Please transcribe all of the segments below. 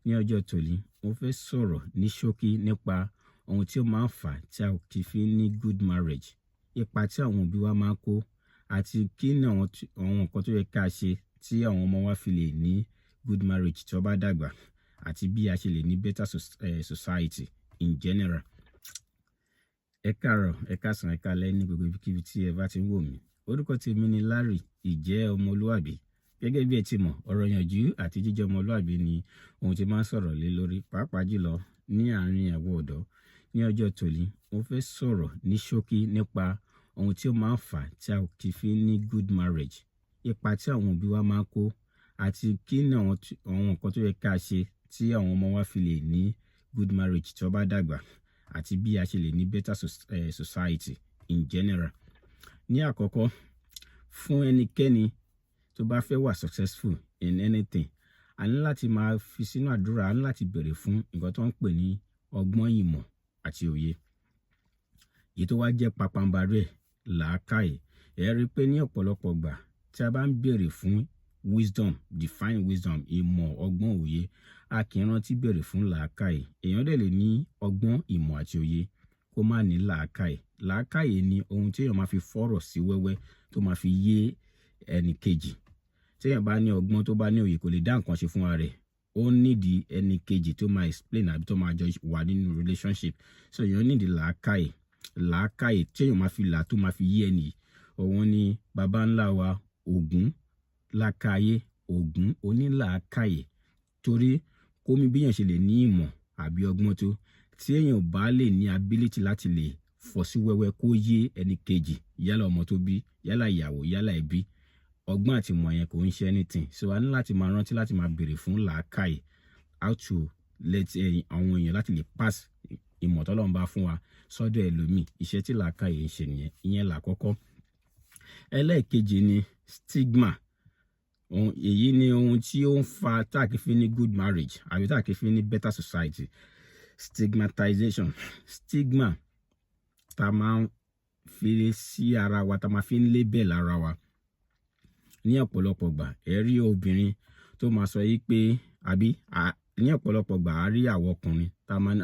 Ní ọjọ́ tòní, mo fẹ́ sọ̀rọ̀ ní ṣókí nípa ohun tí ó máa ń fà tí a kì í fi ní good marriage, ipa tí àwọn òbí wa máa ń kó, àti kí ni àwọn nǹkan tó yẹ ká ṣe tí àwọn ọmọ wa fi lè ní good marriage tí wọ́n bá dàgbà, àti bí a ṣe lè ní better society in general. Ẹ káàárọ̀, ẹ káàsán, ẹ káalẹ́ ní gbogbo ibikíbi tí ẹ bá ti ń wò mí. Orúkọ tèmi ni Larry, ìjẹ́ ọmọlúwàbí. Gẹ́gẹ́ bí ẹ ti mọ̀, ọ̀rọ̀ ìyànjú àti jíjẹ́ ọmọlúwàbí ni ohun tí máa ń sọ̀rọ̀ lé lórí, pàápàá jùlọ ní àárín àwọn ọ̀dọ́. Ní ọjọ́ tòní, mo fẹ́ sọ̀rọ̀ ní ṣókí nípa ohun tí ó máa ń fà tí a kì í fi ní good marriage, ipa tí àwọn òbí wa máa ń kó, àti kí ni àwọn nǹkan tó yẹ ká ṣe tí àwọn ọmọ wa fi lè ní good marriage tí wọ́n bá dàgbà, àti bí a ṣe lè ní better society in general. Ní àkọ́kọ́, fún ẹnikẹ́ni tó bá fẹ́ wà successful in anything, a ní láti máa fi sínú àdúrà, a ní láti bèrè fún nǹkan tó ń pè ní ọgbọ́n, ìmọ̀ àti òye. Èyí tó wá jẹ́ pàpàǹbarì ẹ̀, làákàyè. Ẹ rí i pé ní ọ̀pọ̀lọpọ̀ ìgbà tí a bá ń bèrè fún wisdom, divine wisdom, ìmọ̀, ọgbọ́n, òye, a kì í rántí bèrè fún làákàyè. Èèyàn dẹ̀ lè ní ọgbọ́n, ìmọ̀ àti òye kó má ní làákàyè. Làákàyè ni ohun tí èèyàn máa fi fọ̀rọ̀ sí wẹ́wẹ́ tó máa fi yé ẹnì kejì. Tí èèyàn bá ní ọgbọ́n, tó bá ní òye, kò lè dá nǹkan ṣe fún ara rẹ̀. Ó nídìí ẹnì kejì tó máa explain àbí tó máa jọ wà nínú relationship. So èèyàn nídìí làákàyè. Làákàyè tí èèyàn máa fi là tó máa fi yé ẹnì. Òun ni baba ńlá wa Ògún, lákàyè Ògún, onílàákàyè. Torí kó mi bí èèyàn ṣe lè ní ìmọ̀ àbí ọgbọ́n tó, tí èèyàn bá lè ní ability láti lè fọ́ sí wẹ́wẹ́ kó yé ẹnì kejì, yálà ọmọ tó bí, yálà ìyàwó, yálà ẹbí, ọgbọ́n àti ìmọ̀ yẹn kò ń ṣe anything. So a ní láti máa rántí láti máa bèrè fún làákàyè, how to let àwọn èèyàn láti lè pass ìmọ̀ tọ́lọ́run bá fún wa sọ́dọ̀ ẹlòmíì. Iṣẹ́ tí làákàyè ń ṣe nìyẹn. Ìyẹn làkọ́kọ́. Ẹlẹ́ẹ̀kejì ni stigma. Èyí ni ohun tí ó ń fa tá kì í fi ní good marriage àbí tá kì í fi ní better society. Stigmatization. Stigma tá máa ń fi sí ara wa, tá máa fi ń label ara wa. Ní ọ̀pọ̀lọpọ̀ ìgbà, ẹ rí obìnrin tó máa sọ yí pé, àbí ní ọ̀pọ̀lọpọ̀ ìgbà a rí àwọn ọkùnrin tá máa ní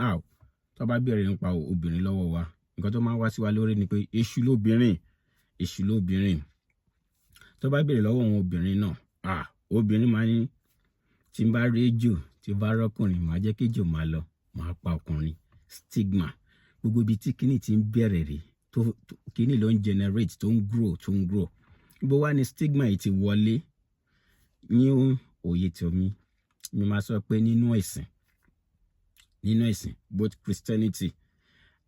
tó bá bẹ̀rẹ̀ nípa obìnrin lọ́wọ́ wa, nǹkan tó máa wá sí wa lórí ni pé èṣù lóbìnrin, èṣù lóbìnrin. Tó bá bẹ̀rẹ̀ lọ́wọ́ àwọn obìnrin náà, obìnrin máa ní tí n bá rí ejò, tí n bá rọ́kùnrin, màá jẹ́ kí ejò máa lọ, màá pa ọkùnrin. Stigma. Gbogbo ibi tí kíní ti ń bẹ̀rẹ̀ rè, tó kíní ló ń generate, tó ń grow. Bó wá ní stigma yìí ti wọlé ní òye tèmi, mi máa sọ pé nínú ẹ̀sìn, both Christianity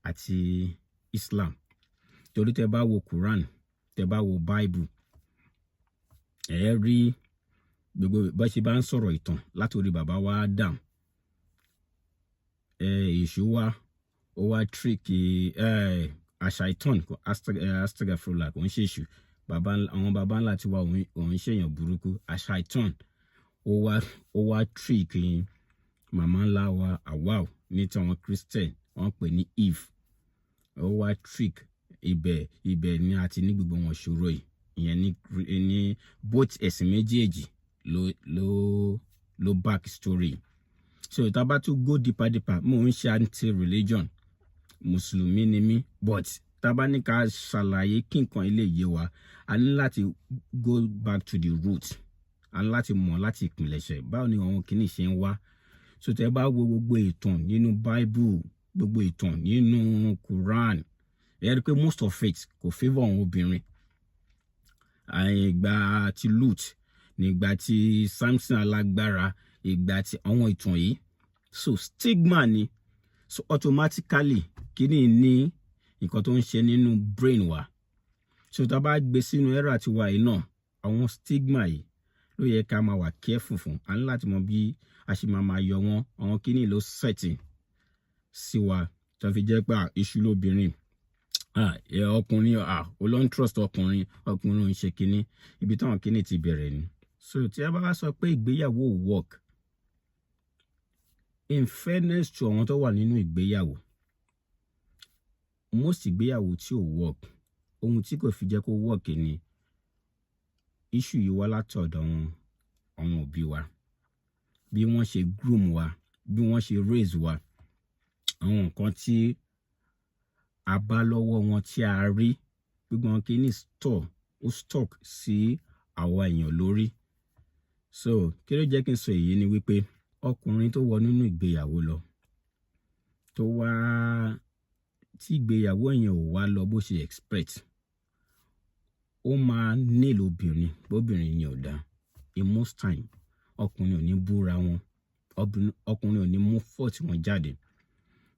àti Islam. Torí tẹ bá wo Quran, tẹ bá wo Bible, ẹ rí gbogbo bó ṣe bá ń sọ̀rọ̀ ìtàn látòrí bàbá wa Adam. Èṣù wa, ó wá trick Ashaitan, astagfirullah, kò ń ṣe èṣù. Àwọn baba ńlá tiwa òun ṣèyàn burúkú. Ashaitan ó wá trick màmá ńlá wa Hawa ní tàwọn Christian, wọ́n pè ní Eve. Ó wá trick ibẹ̀ ni àti ní gbogbo wọn ṣòro yìí. Ìyẹn ní both ẹ̀sìn méjèèjì ló back story. So tá bá tún go deeper, mo ń ṣe anti-religion, Mùsùlùmí ni mí, but tá bá ní ká ṣàlàyé kí nǹkan ilé yé wa, a ní láti go back to the root. A ní láti mọ̀ láti ìpìlẹ̀ṣẹ̀ báwo ni àwọn kìíní ṣe ń wá. So tẹ́ bá wo gbogbo ìtàn nínú Bible, gbogbo ìtàn nínú Quran, ẹ rí pé most of it kò favour àwọn obìnrin. Ìgbà tí Lut, nígbà tí Samson alágbára, ìgbà tí àwọn ìtàn yìí. So stigma ni. So automatically kíní ní nǹkan tó ń ṣe nínú brain wa. So tá bá gbé sínú era tiwa yìí náà, àwọn stigma yìí ló yẹ ká máa wà careful fún. A ní láti mọ bí a ṣe máa yọ wọ́n. Àwọn kíní ló setting sí wa tó fi jẹ́ pé èṣù lóbìnrin. Ọkùnrin ó lọ ń trust ọkùnrin ń ṣe kíní. Ibi táwọn kíní ti bẹ̀rẹ̀ ni. So tí a bá wá sọ pé ìgbéyàwó work, in fairness to àwọn tó wà nínú ìgbéyàwó, most ìgbéyàwó tí ò work, ohun tí kò fi jẹ́ kó work ni issue yìí wá látọ̀dọ̀ àwọn òbí wa. Bí wọ́n ṣe groom wa bí wọ́n ṣe raise wa, àwọn nǹkan tí a bá lọ́wọ́ wọn tí a rí, gbogbo wọn kì í ní stock sí àwa èèyàn lórí. So kí ló jẹ́ kí n sọ èyí ni wípé ọkùnrin tó wọ nínú ìgbéyàwó lọ tó wá tí ìgbéyàwó èèyàn ò wá lọ bó ṣe expect, ó máa nílò obìnrin yẹn ò dáa. In most time ọkùnrin ò ní búra wọn, ọkùnrin ò ní mú fault wọn jáde.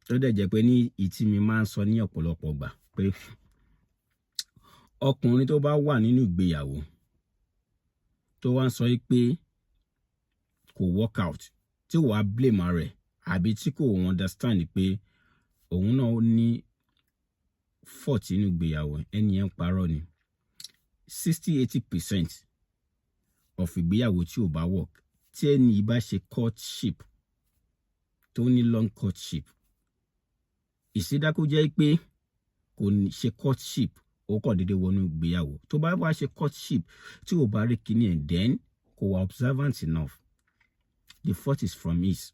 Tó dẹ̀ jẹ́ pé ní ìtí mi máa ń sọ ní ọ̀pọ̀lọpọ̀ gbà pé ọkùnrin tó bá wà nínú ìgbéyàwó tó wá ń sọ pé kò work out, tí wàá blame rẹ̀ àbí tí kò understand pé òun náà ní fault nínú ìgbéyàwó, ẹni yẹn ń parọ́ ni. 60-80% of ìgbéyàwó tí ò bá work, tí ẹni bá ṣe courtship tó ní long courtship, ìsídákó jẹ́ pé kò ní ṣe courtship ó kàn déédéé wọnú ìgbéyàwó. Tó bá wá ṣe courtship tí ò bá rí kíní ẹ̀, then kò wá observant enough. The fault is from his.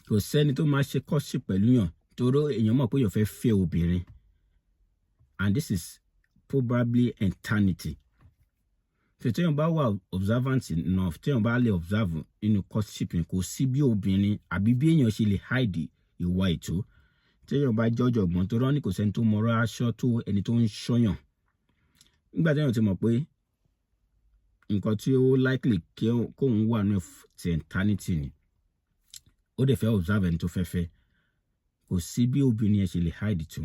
Kò sẹ́ni tó máa ṣe courtship pẹ̀lú yàn torí èèyàn mọ̀ pé èèyàn fẹ́ fẹ́ obìnrin, and this is probably eternity. So téèyàn bá wà observant enough, téèyàn bá lè observe inú courtship yẹn, kò sí bí obìnrin àbí bí èèyàn ṣe lè hide ìwà ètò. Téèyàn bá jẹ́ ọ̀jọ̀gbọ́n tó rán ní kò sẹ́ni tó mọ̀rọ̀ aṣọ tó ẹni tó ń ṣọ́yàn. Nígbà téèyàn ti mọ̀ pé nǹkan tí ó likely kóun wà ní ti eternity ni, ó dẹ̀ fẹ́ observe ẹni tó fẹ́ fẹ́, kò sí bí obìnrin yẹn ṣe lè hide tó.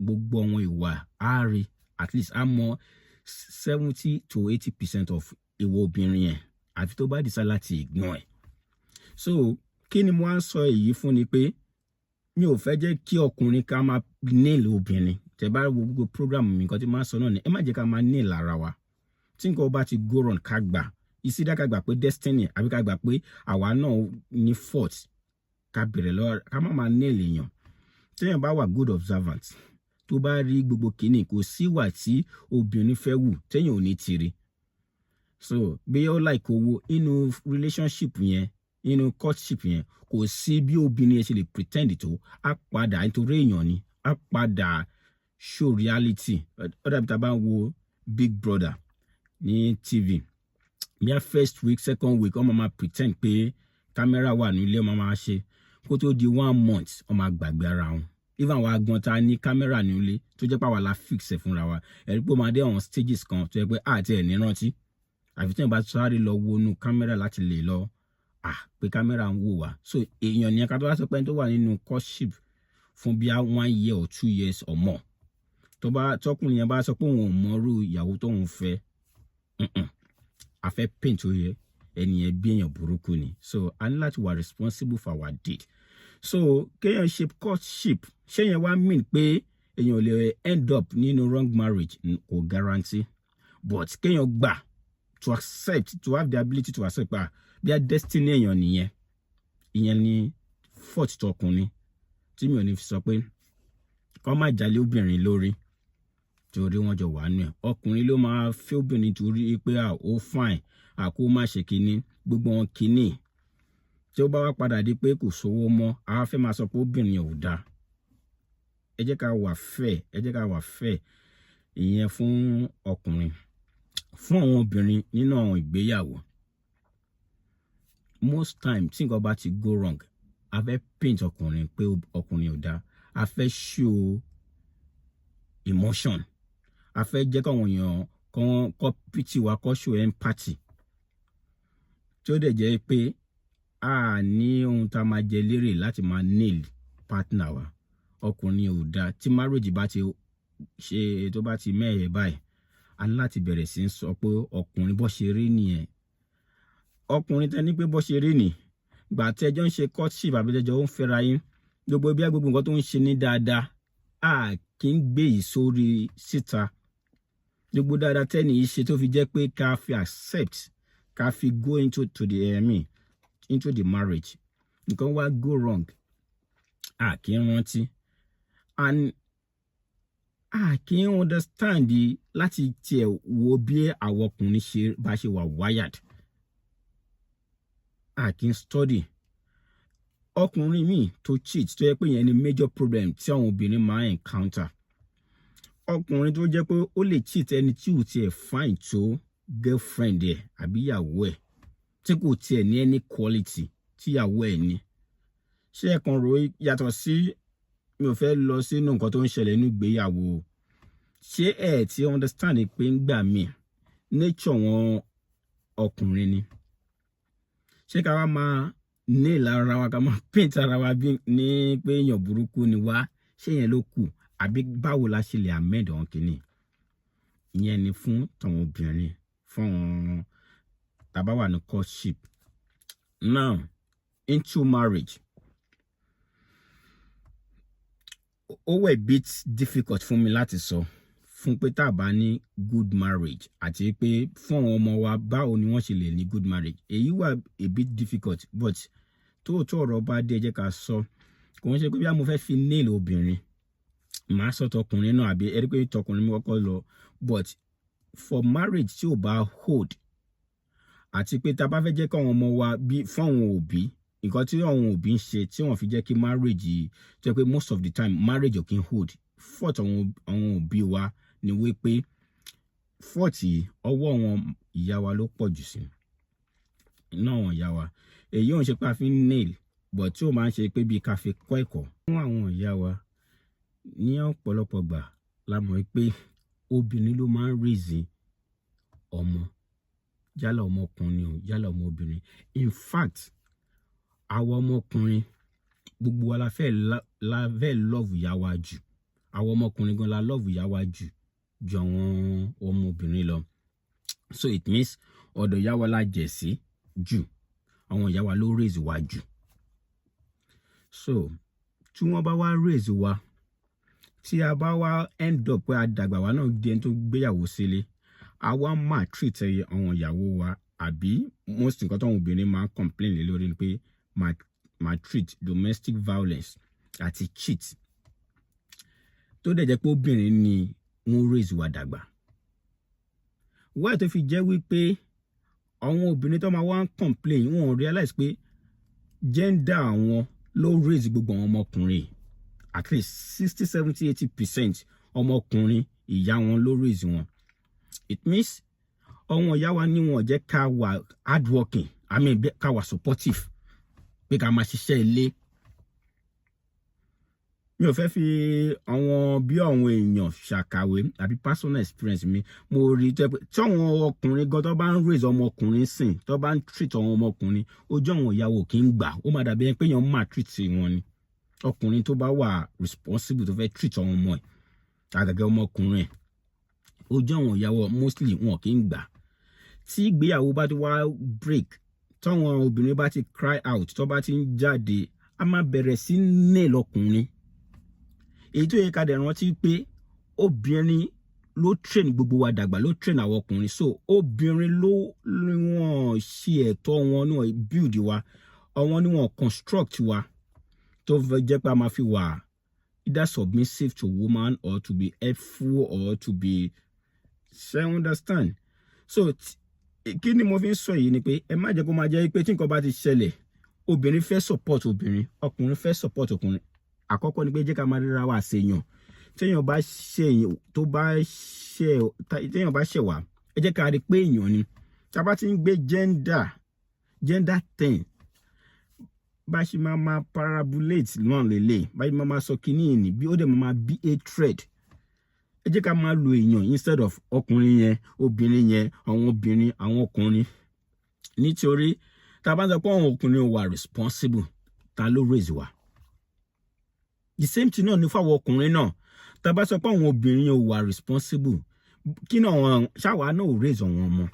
Gbogbo àwọn ìwà á rí, at least á mọ 70-80% of ìwà obìnrin yẹn, àfi tó bá decide láti ignore ẹ̀. So kí ni mo á sọ èyí fún ni pé mi ò fẹ́ jẹ́ kí ọkùnrin ká máa nail obìnrin. Tẹ́ bá wo gbogbo program mi, nǹkan tí máa sọ náà ni ẹ má jẹ́ ká máa nail ara wa. Tí nǹkan bá ti go wrong ká gbà, ìsídá ká gbà pé destiny àbí ká gbà pé àwa náà ní fault, ká bẹ̀rẹ̀ lọ́wọ́, ká má máa nail èèyàn. Téèyàn bá wà good observant, tó bá rí gbogbo kìíní, kò sí ìwà tí obìnrin fẹ́ wù téèyàn ò ní tiri. So bí ó like owó inú relationship yẹn, inú courtship yẹn, kò sí bí obìnrin yẹn ṣe lè pretend tó, á padà nítorí èèyàn ni, á padà show reality. Ó dàbí tá a bá ń wo Big Brother ní TV, bí a first week, second week, wọ́n máa pretend pé camera wà nílé, wọ́n máa ṣe, kó tó di 1 month wọ́n máa gbàgbé ara wọn. Even àwọn agan ta ní camera nílé tó jẹ́ pé àwa la fix ẹ̀ fúnra wa, ẹ̀rí pé ó máa dé àwọn stages kan tó jẹ́ pé àti ẹ̀ ní rántí, àfi tí wọ́n bá sáré lọ wo inú camera láti lè lọ pé camera ń wò wá. So èèyàn ni ká tó wá sọ pé ẹni tó wà nínú courtship fún bí 1 year or 2 years or more, tọkùnrin yẹn bá sọ pé òun ò mọrú ìyàwó tóun fẹ́, a fẹ́ paint ó yẹ ẹni yẹn bí èèyàn burúkú ni. So a ní láti wà responsible for our deed. So kéèyàn ṣe courtship, ṣé yẹn wá mean pé èèyàn ò lè end up nínú wrong marriage? Kò guarantee, but kéèyàn gbà to accept, to have the ability to accept bí a destiny èèyàn nìyẹn, ìyẹn ni fault tọkùnrin tí mi ò ní fi sọ pé kọ́ má jalè obìnrin lórí torí wọ́n jọ wà nù ẹ̀. Ọkùnrin ló máa fẹ́ obìnrin torí pé ó fine, kó má ṣe kinní, gbogbo wọn kinní. Tí ó bá wá padà di pé kò sówó mọ́, a fẹ́ máa sọ pé obìnrin ò dáa. Ẹ jẹ́ ká wà fair, ìyẹn fún ọkùnrin. Fún àwọn obìnrin nínú àwọn ìgbéyàwó, most time tí nǹkan bá ti go wrong, a fẹ́ paint ọkùnrin pé ọkùnrin ò dáa, a fẹ́ show emotion, a fẹ́ jẹ́ káwọn èèyàn kọ́ pity wa, kọ́ show empathy, tí ó dẹ̀ jẹ́ pé a ní ohun tá a máa jẹ lérè láti máa nail partner wa. Ọkùnrin ò dáa. Tí marriage bá ti ṣe tó bá ti mẹ́hẹ̀ báyìí, a ní láti bẹ̀rẹ̀ sí sọ pé ọkùnrin bó ṣe rí nìyẹn. Ọkùnrin tẹ́ ní pé bó ṣe rí nì, gbà tí ẹjọ́ ń ṣe courtship àbí ẹjọ́ ń fẹ́ra yín, gbogbo nǹkan tó ń ṣe ní dáadáa, kì í gbé yìí sórí síta. Gbogbo dáadáa tẹ́ni yìí ṣe tó fi jẹ́ pé ká fi accept, ká fi go into the marriage. Nǹkan wá go wrong, kì í rántí, and kì í understand láti tiẹ̀ wo bí àwọn ọkùnrin bá ṣe wà wired. Kì í study. ọkùnrin míì tó cheat tó yẹ pé yẹn ni major problem tí àwọn obìnrin máa encounter. Ọkùnrin tó jẹ́ pé ó lè cheat ẹni tí ò tiẹ̀ fine tó girlfriend ẹ̀ àbí ìyàwó ẹ̀, tí kò tiẹ̀ ní any quality tí ìyàwó ẹ̀ ní. Ṣé ẹ kàn rò yàtọ̀ sí mi ò fẹ́ lọ sínú nǹkan tó ń ṣẹlẹ̀ nínú ìgbéyàwó. Ṣé ẹ ti understand pé ń gbà mí nature wọn ọkùnrin ni? Ṣé ká wá máa nail ara wa, ká máa paint ara wa bí ní pé èèyàn burúkú ni wá? Ṣé yẹn ló kù? Àbí báwo la ṣe lè amend wọn kìíní? Ìyẹn ni fún tàwọn obìnrin, fún wọn tàbá wà ní courtship. Now, into marriage. Ó wẹ̀ bit difficult fún mi láti sọ fún pé tá bá ní good marriage àti pé fún àwọn ọmọ wa báwo ni wọ́n ṣe lè ní good marriage. Èyí wà a bit difficult, but tóòtọ́ ọ̀rọ̀ bá dé ẹ jẹ́ ká sọ. Kò ń ṣe pé bí mo fẹ́ fi nail obìnrin, màá sọ tọkùnrin náà àbí ẹ̀rí pé tọkùnrin mi kọ́kọ́ lọ. But for marriage tí ò bá hold àti pé tá bá fẹ́ jẹ́ kí àwọn ọmọ wa bí fún àwọn òbí, nǹkan tí àwọn òbí ń ṣe tí wọ́n fi jẹ́ kí marriage yìí jẹ́ pé most of the time marriage ò kí ń hold. Fault àwọn òbí wa ni wípé fault yìí ọwọ́ àwọn ìyá wa ló pọ̀ jù sí. Náà àwọn ìyá wa. Èyí ò ń ṣe pé a fi ń nail, but tí ó máa ń ṣe pé bí ká fi kọ́ ẹ̀kọ́. Fún àwọn ìyá wa ní ọ̀pọ̀lọpọ̀ gbà la mọ̀ pé obìnrin ló máa ń raise ọmọ, yálà ọmọkùnrin o, yálà ọmọbìnrin. In fact, àwọn ọmọkùnrin gbogbo wa la fẹ́ love ìyá wa jù. Àwọn ọmọkùnrin gan la love ìyá wa jù àwọn ọmọbìnrin lọ. So it means ọ̀dọ̀ ìyá wa la jẹ̀ sí jù. Àwọn ìyá wa ló raise wa jù. So tí wọ́n bá wá raise wa, tí a bá wá end up pé a dàgbà wa náà di ẹni tó gbéyàwó sílé, a wá máa treat àwọn ìyàwó wa, àbí most nǹkan táwọn obìnrin máa complain lé lórí ni pé máa treat domestic violence àti cheat. Tó dẹ̀ jẹ́ pé obìnrin ni wọ́n raise wa dàgbà. Why tó fi jẹ́ wípé àwọn obìnrin tó máa wá complain, wọ́n realize pé gender àwọn ló raise gbogbo àwọn ọmọkùnrin. At least 60, 70, 80% ọmọkùnrin ìyá wọn ló raise wọn. It means àwọn ìyá wa ni wọ́n jẹ́ ká wà hardworking, ká wà supportive, pé ká máa ṣiṣẹ́ ilé. Mi ò fẹ́ fi àwọn bí àwọn èèyàn ṣàkàwé àbí personal experience mi. Mo rí tí àwọn ọkùnrin gan tó bá ń raise ọmọkùnrin sìn, tó bá ń treat àwọn ọmọkùnrin, ojú àwọn ìyàwó kì í gbà. Ó máa dàbí ẹni pé èèyàn máa treat wọn ni. Ọkùnrin tó bá wà responsible tó fẹ́ treat àwọn ọmọ ẹ̀, àgàgà ọmọkùnrin ẹ̀, ojú àwọn ìyàwó mostly wọn kì í gbà. Tí ìgbéyàwó bá ti wá break, táwọn obìnrin bá ti cry out, tó bá ti ń jáde, a máa bẹ̀rẹ̀ sí nail ọkùnrin. Èyí tó yẹ ká dẹ̀ rántí pé obìnrin ló train gbogbo wa dàgbà, ló train àwọn ọkùnrin. So obìnrin ló wọ́n ṣe ẹ̀tọ́ wọn náà build wa, àwọn ni wọ́n construct wa tó fẹ́ jẹ́ pé a máa fi wà either submissive to woman or to be helpful or to be, ṣé understand? So kí ni mo fi ń sọ yìí ni pé ẹ má jẹ́ kó máa jẹ́ pé tí nǹkan bá ti ṣẹlẹ̀, obìnrin fẹ́ support obìnrin, ọkùnrin fẹ́ support ọkùnrin. Àkọ́kọ́ ni pé jẹ́ ká máa ríra wa ṣèyàn. Téèyàn bá ṣẹ̀yàn, téèyàn bá ṣẹ̀ wá, ẹ jẹ́ ká rí pé èèyàn ni. Tá bá ti ń gbé gender thing, bá ṣe máa parabolate náà lélẹ̀, bá ṣe máa sọ kíní ìní bí ó dẹ̀ máa bí hatred. Ẹ jẹ́ ká máa lo èèyàn instead of ọkùnrin yẹn, obìnrin yẹn, àwọn obìnrin, àwọn ọkùnrin. Nítorí tá bá ń sọ pé àwọn ọkùnrin wà responsible, ta ló raise wa? The same thing náà ni fún àwọn ọkùnrin náà. Tá bá sọ pé àwọn obìnrin wà responsible, kí náà wọn ṣáwa náà ò raise àwọn ọmọ.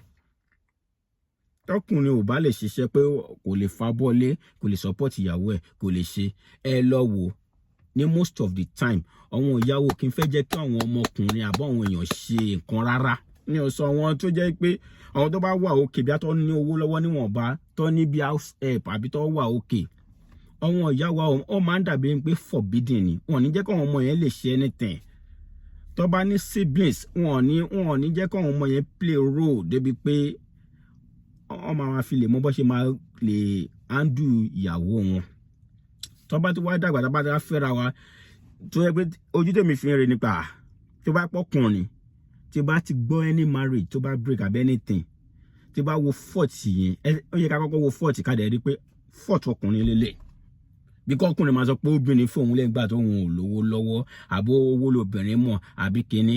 Tọkùnrin ò bá lè ṣiṣẹ́ pé kò lè fa bọ́ọ̀lé, kò lè support ìyàwó ẹ̀, kò lè ṣe. Ẹ lọ wò ní most of the time àwọn ìyàwó kì í fẹ́ jẹ́ kí àwọn ọmọkùnrin àbọ̀ àwọn èèyàn ṣe nǹkan rárá. Ní ọ̀sán àwọn tó jẹ́ pé àwọn tó bá wà òkè bí a tó ní owó lọ́wọ́ níwọ̀nba, tó ní bí house help àbí tó wà òkè, àwọn ìyàwó ọ máa ń dàbí pé forbidden ni. Wọ́n ní jẹ́ kí àwọn ọmọ yẹn lè ṣe anything. Tó bá ní siblings, wọ́n ní jẹ́ kí àwọn ọmọ yẹn play role débi pé wọ́n máa fi lè mọ bó ṣe máa lè handle ìyàwó wọn. tó bá ti wá dàgbà tó bá ti wá fẹ́ra wa tó yẹ pé ojú tèmi fi ń rè nípa tó bá pọ́kùnrin tí bá ti gbọ́ any marriage tó bá break àbí anything tí bá wo fault yẹn ó yẹ ká kọ́kọ́ wo fault ká dẹ̀ rí pé fault ọkùnrin lélẹ̀ bí kọ́kùnrin máa sọ pé obìnrin fóun lẹ́gbàá tó òun ò lówó lọ́wọ́ àbó owó lobìnrin mọ̀ àbí kíní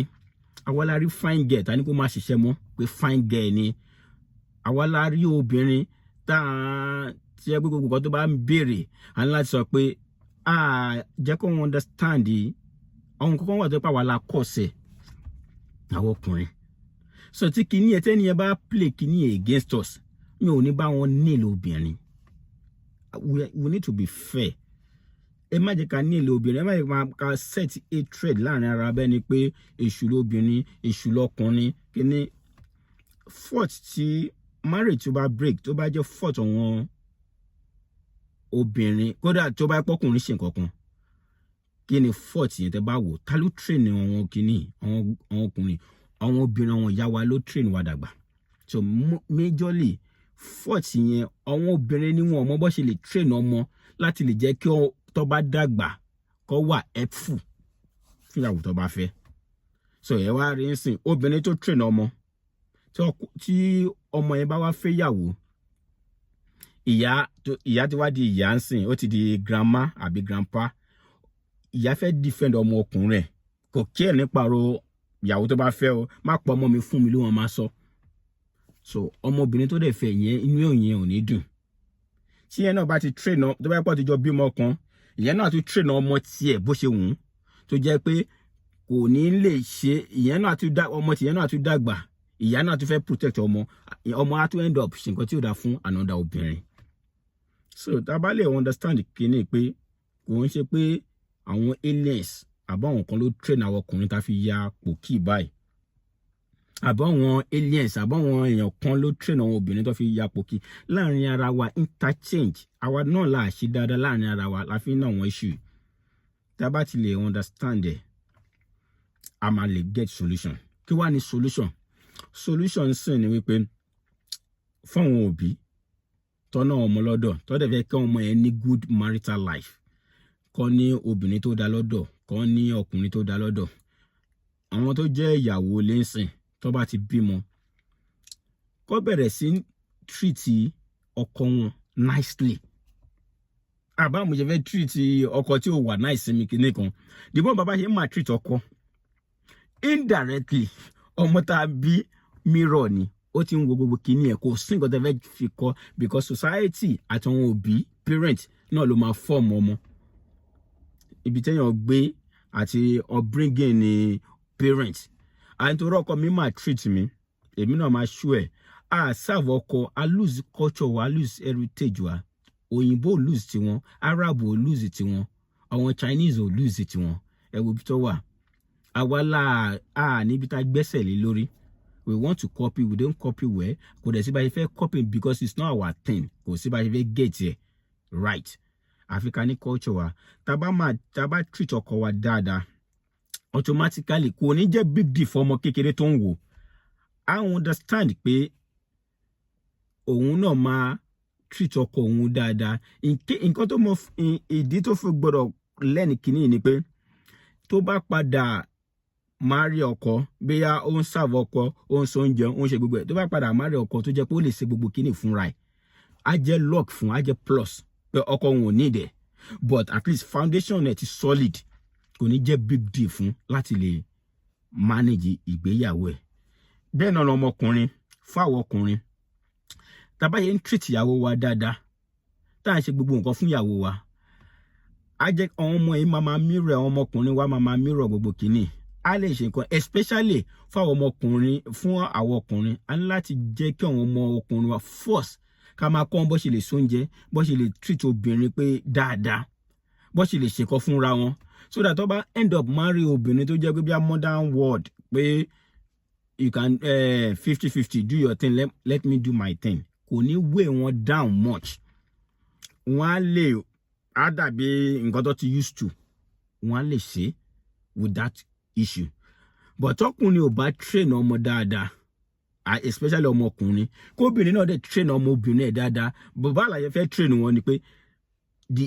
àwa la rí fine girl ta ní kó má ṣiṣẹ́ mọ́ pé fine girl ni àwa la rí obìnrin tá a ti ẹ pé gbogbo nǹkan tó bá ń béèrè à ń láti sọ pé jẹ́ kó wọn understand àwọn kankan wà tó pa wà la kọ̀ọ̀sẹ̀ àwọn ọkùnrin so tí kíní ẹ tẹ́ni ẹ bá play kíní against us mi ò ní bá wọn nílò obìnrin we need to be fair ẹ má jẹ́ ká nílò obìnrin ẹ má jẹ́ ká set a trade láàrin ara bẹ́ẹ̀ ni pé èṣù lóbìnrin èṣù lọkùnrin kíní fault tí marriage tó bá break tó bá jẹ́ fault àwọn obìnrin kódà tó bá pọ́kùnrin ṣe nǹkan kan kí ni fault yẹn tẹ́ bá wò ta ló train àwọn kíní àwọn ọkùnrin àwọn obìnrin àwọn ìyá wa ló train wa dàgbà so majorly fault yẹn àwọn obìnrin ni wọn bó ṣe lè train ọmọ láti lè jẹ́ kí tó bá dàgbà kó wà helpful fún ìyàwó tó bá fẹ́ so ẹ wá rí nsìn obìnrin tó train ọmọ tí ọmọ yẹn bá wá fẹ́ yàwó ìyá ti wá di ìyá nsìn ó ti di grandma àbí grandpa ìyá fẹ́ defend ọmọ ọkùnrin rẹ̀ kò kí ẹ̀ nípa ro ìyàwó tó bá fẹ́ o má pọ̀ ọmọ mi fún mi ló wọn máa sọ so ọmọbìnrin tó dẹ̀ fẹ́ yẹn inú òyìn ò ní dùn tí yẹn náà bá ti train tó bá pọ̀ ti jọ bímọ kan ìyẹn náà tún train ọmọ tiẹ̀ bó ṣe wù ú tó jẹ́ pé kò ní lè ṣe ìyẹn náà tún ọmọ tìyẹn náà tún dàgbà ìyá náà tún fẹ́ protect ọmọ á tún end up ṣe nǹkan tí ó dá fún another obìnrin so tá a bá lè understand kíní pé kò ń ṣe pé àwọn aliens àbáwọn kan ló train àwọn ọkùnrin tá a fi ya pòkì báyìí àbáwọn aliens àbáwọn èèyàn kan ló train àwọn obìnrin tó fi ya pòkì láàrin ara wa interchange àwa náà là ṣe dáadáa láàrin ara wa la fi ń ná àwọn issue tá a bá ti lè understand ẹ̀ a máa lè get solution kí wá ní solution sì ni wípé fún àwọn òbí tọ́nà ọmọ lọ́dọ̀ tó dẹ̀ fẹ́ kí ọmọ yẹn ní good marital life kọ́ ní obìnrin tó dá lọ́dọ̀ kọ́ ní ọkùnrin tó dá lọ́dọ̀ àwọn tó jẹ́ ìyàwó lẹ́sìn tó bá ti bímọ kó bẹ̀rẹ̀ sí treat ọkọ wọn nicely àbámu ṣe fẹ́ treat ọkọ tí ò wà nice mi kìíní kan dìbọn bàbá ṣe máa treat ọkọ indirectly ọmọ tá a bí mirror ni ó ti ń wo gbogbo kìíní ẹ̀ kò sí nǹkan tẹ́ fẹ́ fi kọ́ because society àti àwọn òbí parent náà ló máa form ọmọ ibi tẹ́yàn gbé àti upbringing ni parent àìntorí ọkọ mi máa treat mi èmi náà máa ṣú ẹ̀ serve ọkọ a lose culture wa a lose heritage wa òyìnbó ò lose tiwọn arab ò lose tiwọn àwọn chinese ò lose tiwọn ẹ wo bí tó wà àwa là níbi tá a gbẹ́sẹ̀ lé lórí we want to copy we don't copy well kò dẹ̀ sí bá ṣe fẹ́ copy because it's not our thing kò sí bá ṣe fẹ́ get it right African culture wa tá bá treat ọkọ wa dáadáa automatically kò ní jẹ́ big deal fọmọ kékeré tó ń wò I understand pé òun náà máa treat ọkọ òun dáadáa nǹkan tó mọ ìdí tó fi gbọ́dọ̀ lẹ́nu kìíní ni pé tó bá padà marry ọkọ bóyá ó ń serve ọkọ ó ń sọ oúnjẹ ó ń ṣe gbogbo ẹ̀ tó bá padà marry ọkọ tó jẹ́ pé ó lè ṣe gbogbo kìíní fúnra ẹ̀ á jẹ́ luck fún á jẹ́ plus pé ọkọ òun ò need ẹ̀ but at least foundation ẹ̀ ti solid kò ní jẹ́ big deal fún láti lè manage ìgbéyàwó ẹ̀ bẹ́ẹ̀ náà lọmọkùnrin fáwọn ọkùnrin tá bá yẹ ń treat ìyàwó wa dáadáa tá à ń ṣe gbogbo nǹkan fún ìyàwó wa á jẹ́ àwọn ọmọ yìí máa mirror àwọn ọmọkùnrin wa máa mirror gbogbo kìíní á lè ṣe nǹkan especially fáwọn ọmọkùnrin fún àwọn ọkùnrin á ní láti jẹ́ kí àwọn ọmọ ọkùnrin wa first ká máa kọ́ wọn bó ṣe lè sóúnjẹ bó ṣe lè treat obìnrin pé dáadáa bó ṣe lè ṣèkọ́ fúnra wọn so that tó bá end up marry obìnrin tó jẹ́ pé bí a modern world pé you can 50-50 do your thing let me do my thing kò ní weigh wọn down much wọn á lè á dàbí nǹkan tó ti used to wọn á lè ṣe with that issue but ọkùnrin ò bá train ọmọ dáadáa especially ọmọkùnrin kóbìnrin náà dẹ̀ train ọmọbìnrin ẹ̀ dáadáa bàbá àlàyé fẹ́ train wọn ni pé the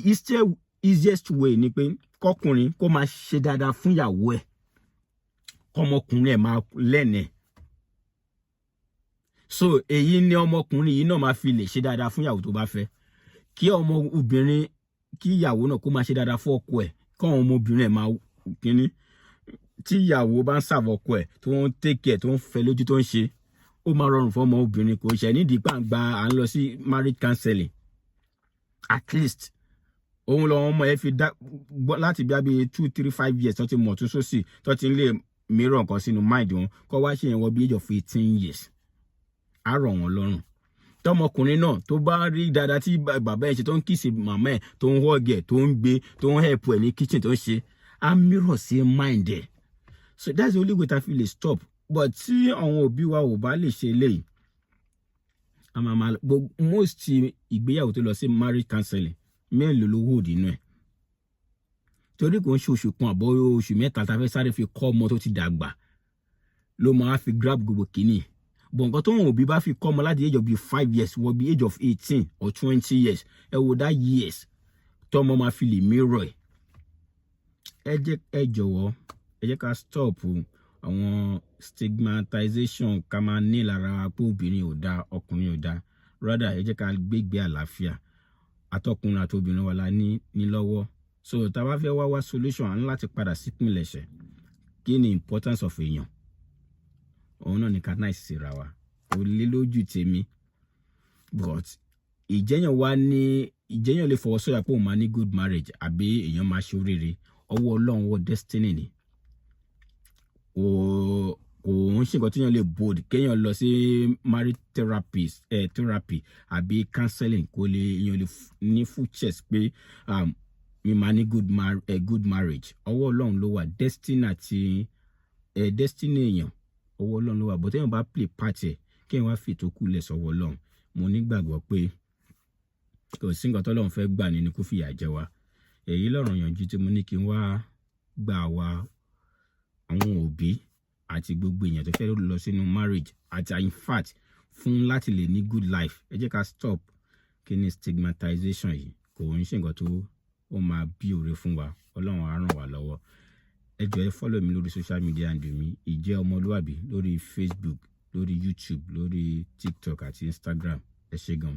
easiest way ni pé kọkùnrin kó máa ṣe dáadáa fún ìyàwó ẹ̀, kọ́mọkùnrin ẹ̀ máa lẹ́nẹ̀. So èyí ni ọmọkùnrin yìí náà máa fi lè ṣe dáadáa fún ìyàwó tó bá fẹ́. Kí ọmọ obìnrin, kí ìyàwó náà kó máa ṣe dáadáa fún ọkọ ẹ̀, kọ́ ọmọ obìnrin ẹ̀ máa kíní. Tí ìyàwó bá ń serve ọkọ ẹ̀, tó ń take care, tó ń fẹ́ lójú, tó ń ṣe, ó máa rọrùn fún ọmọ obìnrin. Kò ṣe nídìí pàǹgbà à ń lọ sí marriage counseling. At least òun lọ ọmọ ẹ fi dá láti bí i 2, 3, 5 years tó ti mọ̀ tún sósì, tó ti lè mìíràn nǹkan sínú mind wọn, kọ́ wá ṣe yẹn wọ bí age of 18 years. Á rọ̀ wọ́n lọ́rùn. Tọmọkùnrin náà tó bá rí dáadáa tí bàbá ẹ̀ ṣe, tó ń kiss màmá ẹ̀, tó ń hug ẹ̀, tó ń gbé, tó ń help ẹ̀ ní kitchen, tó ń ṣe, á mìíràn sí mind ẹ̀. So that's the only way ta fi lè stop. But tí àwọn òbí wa ò bá lè ṣe eléyìí, most ìgbéyàwó tó lọ sí marriage counseling, mélòó ló wò nínú ẹ̀? Torí kò ń ṣe oṣù kan àbọ̀ oṣù mẹ́ta ta fẹ́ sáré fi kọ́ ọmọ tó ti dàgbà ló máa fi grab gbogbo kìíní. But nǹkan tó wọn òbí bá fi kọ́ ọmọ láti age of 5 years wọ bí age of 18 or 20 years, ẹ wo that years tó ọmọ máa fi lè mirror ẹ̀. Ẹ jọ̀wọ́, ẹ jẹ́ ká stop àwọn stigmatization ká máa ní lára pé obìnrin ò dá, ọkùnrin ò dá. Rather, ẹ jẹ́ ká gbégbé àlàáfíà. Àtọkùnrin àti obìnrin wa la ní lọ́wọ́. So tá bá fẹ́ wá solution, à ń láti padà sí ìpìlẹ̀ṣẹ̀. Kí ni importance of èèyàn? Òun náà ni ká náà síra wa. Ó lé lójú tèmi. But ìjẹ́yàn lè fọwọ́ sọ́yà pé òun máa ní good marriage àbí èèyàn máa ṣe oríire. Ọwọ́ Ọlọ́run, wọ destiny ni. Kò ń ṣe nǹkan tí èèyàn lè bold kéèyàn lọ sí marriage therapy àbí counseling, kò lè èèyàn lè ní full chest pé mi máa ní good marriage. Ọwọ́ Ọlọ́run ló wà. Destiny àti destiny èèyàn, ọwọ́ Ọlọ́run ló wà. But téèyàn bá play part ẹ̀, kéèyàn wá fi ètò kù lẹ̀ sọ́wọ́ Ọlọ́run. Mo nígbàgbọ́ pé kò sí nǹkan t'Ọlọ́run fẹ́ gbà nínú kó fìyà jẹ wá. Èyí lọ̀rọ̀ yànjú tí mo ní kí n wá gbà wá àwọn òbí àti gbogbo èèyàn tó fẹ́ lọ sínú marriage àti in fact fún láti lè ní good life. Ẹ jẹ́ ká stop kí ni stigmatization yìí. Kò ń ṣe nǹkan tó ó máa bí òre fún wa. Ọlọ́run á ràn wá lọ́wọ́. Ẹ jọ̀ọ́ ẹ follow mi lórí social media handle mi, Ìjẹ́ Ọmọlúwàbí, lórí Facebook, lórí YouTube, lórí TikTok àti Instagram. Ẹ ṣé gan.